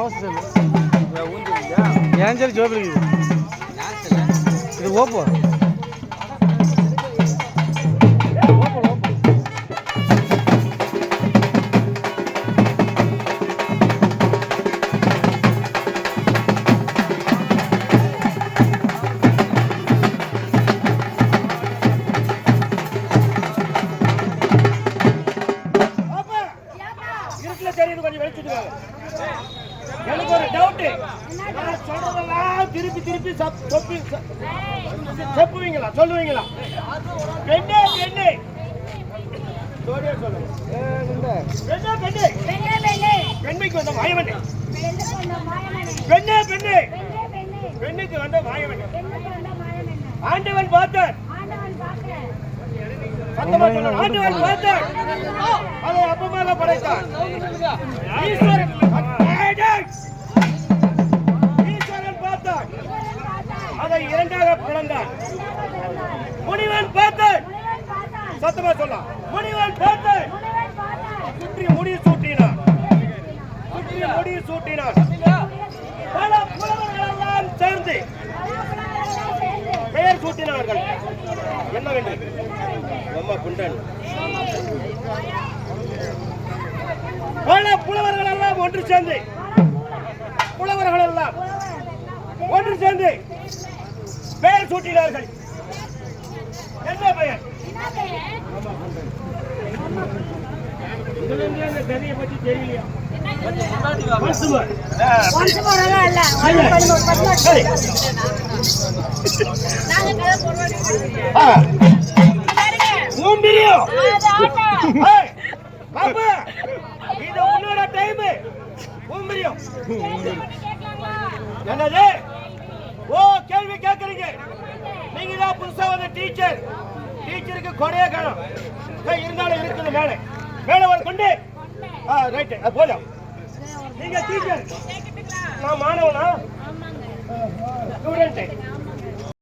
மோசம் ஏன் சரி ஜோபி இது ஓப்போ எனக்கு ஒரு டவுட். சொல்றதெல்லாம் திருப்பி திருப்பி செப்புவீங்களா சொல்லுவீங்களா? பெண்ணே பெண்ணே ஜோடியா சொல்லுங்க. பெண்ணே பெண்ணே பெண்மைக்கு வந்த மாயவனே. பெண்ணே பெண்ணே பெண்ணுக்கு வந்த மாயவனே. ஆண்டவன் பார்த்தார். சத்தமா சொல்லுங்க. ஆண்டவன் பார்த்தார். அதை அப்பமாக படைத்தார். ஈஸ்வரன் பார்த்தார். அதை இரண்டாக பிளந்தார். முனிவன் பார்த்தார். சத்தமா சொல்லலாம். முனிவன் பார்த்தார். சுற்றி முடி சூட்டினார். சுற்றி முடி சூட்டினார். பல புலவர்கள் எல்லாம் சேர்ந்து பெயர் சூட்டினார்கள். என்ன வேண்டும்? அம்மா குண்டன். பல புலவர்கள் எல்லாம் ஒன்று சேர்ந்து புலவர்கள் எல்லாம் ஒன்று சேர்ந்து பெயர் சூட்டினார்கள். என்ன பெயர்? தனியை பற்றி தெரியலையா? இது உன்னோட டைம். என்னது? ஓ கேள்வி கேட்கறீங்க. நீங்க தான் புதுசா வந்த டீச்சர். டீச்சருக்கு கொடையே காணும். இருந்தாலும் இருக்குது மேலே மேலே ஒரு கொண்டு. ரைட்டு போதும். நீங்க டீச்சர், நான் மாணவனா ஸ்டூடெண்ட்.